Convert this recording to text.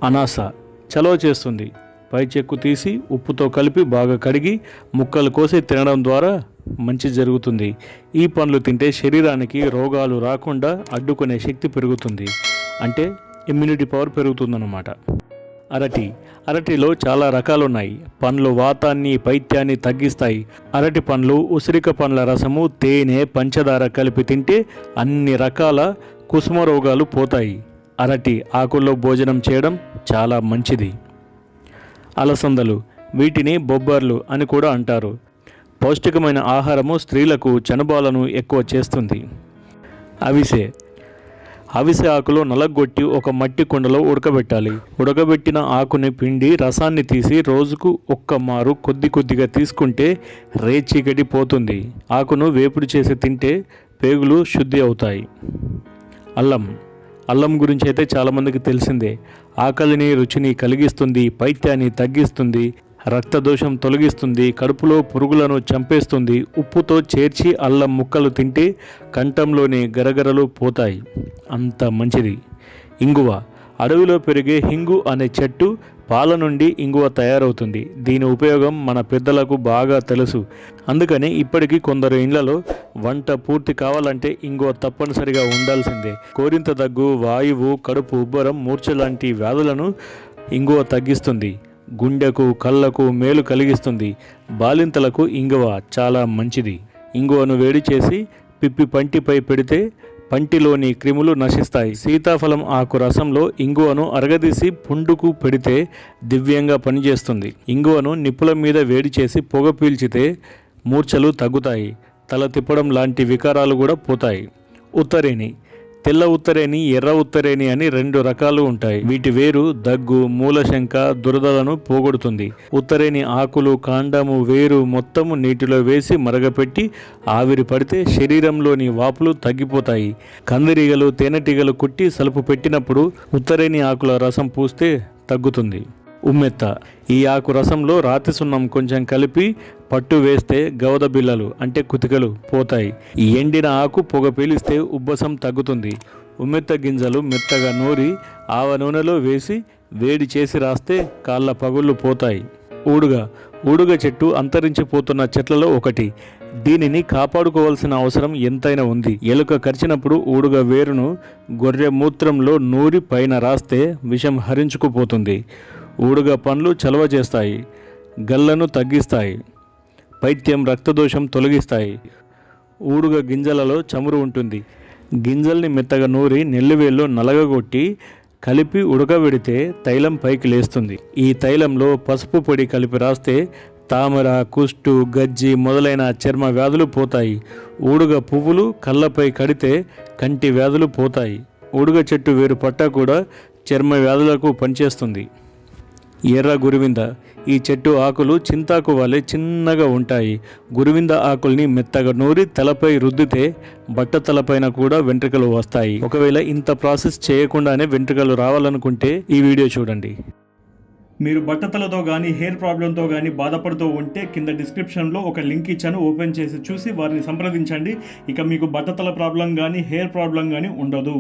అనాస చలవ చేస్తుంది. పై చెక్కు తీసి ఉప్పుతో కలిపి బాగా కడిగి ముక్కలు కోసి తినడం ద్వారా మంచి జరుగుతుంది. ఈ పండ్లు తింటే శరీరానికి రోగాలు రాకుండా అడ్డుకునే శక్తి పెరుగుతుంది, అంటే ఇమ్యూనిటీ పవర్ పెరుగుతుందన్నమాట. అరటిలో చాలా రకాలు ఉన్నాయి. పండ్లు వాతాన్ని పైత్యాన్ని తగ్గిస్తాయి. అరటి పండ్లు, ఉసిరిక పండ్ల రసము, తేనె, పంచదార కలిపి తింటే అన్ని రకాల కుసుమ రోగాలు పోతాయి. అరటి ఆకుల్లో భోజనం చేయడం చాలా మంచిది. అలసందలు, వీటిని బొబ్బర్లు అని కూడా అంటారు. పౌష్టికమైన ఆహారము స్త్రీలకు చనుబాలను ఎక్కువ చేస్తుంది. అవిసె ఆకులో నలగొట్టి ఒక మట్టి కుండలో ఉడకబెట్టాలి. ఉడకబెట్టిన ఆకుని పిండి రసాన్ని తీసి రోజుకు ఒక్క మారు కొద్దిగా తీసుకుంటే రేచీకటి పోతుంది. ఆకును వేపుడు చేసి తింటే పేగులు శుద్ధి అవుతాయి. అల్లం గురించి అయితే చాలామందికి తెలిసిందే. ఆకలిని రుచిని కలిగిస్తుంది, పైత్యాన్ని తగ్గిస్తుంది, రక్తదోషం తొలగిస్తుంది, కడుపులో పురుగులను చంపేస్తుంది. ఉప్పుతో చేర్చి అల్లం ముక్కలు తింటే కంఠంలోని గరగరలు పోతాయి, అంత మంచిది. ఇంగువ, అడవిలో పెరిగే హింగు అనే చెట్టు పాల నుండి ఇంగువ తయారవుతుంది. దీని ఉపయోగం మన పెద్దలకు బాగా తెలుసు. అందుకని ఇప్పటికీ కొందరు ఇళ్లలో వంట పూర్తి కావాలంటే ఇంగువ తప్పనిసరిగా ఉండాల్సిందే. కోరింత దగ్గు, వాయువు, కడుపు ఉబ్బరం, మూర్ఛ లాంటి వ్యాధులను ఇంగువ తగ్గిస్తుంది. గుండెకు కళ్ళకు మేలు కలిగిస్తుంది. బాలింతలకు ఇంగువ చాలా మంచిది. ఇంగువను వేడి చేసి పిప్పి పంటిపై పెడితే పంటిలోని క్రిములు నశిస్తాయి. సీతాఫలం ఆకు రసంలో ఇంగువను అరగదీసి పుండుకు పెడితే దివ్యంగా పనిచేస్తుంది. ఇంగువను నిప్పుల మీద వేడి చేసి పొగ పీల్చితే మూర్ఛలు తగ్గుతాయి. తల తిప్పడం లాంటి వికారాలు కూడా పోతాయి. ఉత్తరేణి, తెల్ల ఉత్తరేణి, ఎర్ర ఉత్తరేణి అని 2 రకాలు ఉంటాయి. వీటి వేరు దగ్గు, మూలశంక, దురదలను పోగొడుతుంది. ఉత్తరేణి ఆకులు, కాండము, వేరు మొత్తము నీటిలో వేసి మరగపెట్టి ఆవిరి పడితే శరీరంలోని వాపులు తగ్గిపోతాయి. కందిరీగలు, తేనెటీగలు కుట్టి సలుపు పెట్టినప్పుడు ఉత్తరేణి ఆకుల రసం పూస్తే తగ్గుతుంది. ఉమ్మెత్త, ఈ ఆకు రసంలో రాతి సున్నం కొంచెం కలిపి పట్టు వేస్తే గవద బిళ్ళలు అంటే కుతికలు పోతాయి. ఈ ఎండిన ఆకు పొగ పీలిస్తే ఉబ్బసం తగ్గుతుంది. ఉమ్మెత్త గింజలు మెత్తగా నూరి ఆవ నూనెలో వేసి వేడి చేసి రాస్తే కాళ్ళ పగుళ్ళు పోతాయి. ఊడుగ చెట్టు అంతరించిపోతున్న చెట్లలో ఒకటి. దీనిని కాపాడుకోవాల్సిన అవసరం ఎంతైనా ఉంది. ఎలుక కరిచినప్పుడు ఊడుగ వేరును గొర్రె మూత్రంలో నూరి పైన రాస్తే విషం హరించుకుపోతుంది. ఊడుగ పండ్లు చలవ చేస్తాయి, గల్లను తగ్గిస్తాయి, పైత్యం, రక్తదోషం తొలగిస్తాయి. ఊడుగ గింజలలో చమురు ఉంటుంది. గింజల్ని మెత్తగా నూరి నెల్లివేళ్ళు నలగగొట్టి కలిపి ఉడకబెడితే తైలం పైకి లేస్తుంది. ఈ తైలంలో పసుపు పొడి కలిపి రాస్తే తామర, కుష్టు, గజ్జి మొదలైన చర్మ వ్యాధులు పోతాయి. ఊడుగ పువ్వులు కళ్ళపై కడితే కంటి వ్యాధులు పోతాయి. ఊడుగ చెట్టు వేరు పట్ట కూడా చర్మ వ్యాధులకు పనిచేస్తుంది. ఎర్ర గురువింద, ఈ చెట్టు ఆకులు చింతాకు వలె చిన్నగా ఉంటాయి. గురువింద ఆకుల్ని మెత్తగా నూరి తలపై రుద్దితే బట్టతలపైన కూడా వెంట్రుకలు వస్తాయి. ఒకవేళ ఇంత ప్రాసెస్ చేయకుండానే వెంట్రుకలు రావాలనుకుంటే ఈ వీడియో చూడండి. మీరు బట్టతలతో కానీ హెయిర్ ప్రాబ్లంతో కానీ బాధపడుతూ ఉంటే కింద డిస్క్రిప్షన్లో ఒక లింక్ ఇచ్చాను, ఓపెన్ చేసి చూసి వారిని సంప్రదించండి. ఇక మీకు బట్టతల ప్రాబ్లం కానీ హెయిర్ ప్రాబ్లం కానీ ఉండదు.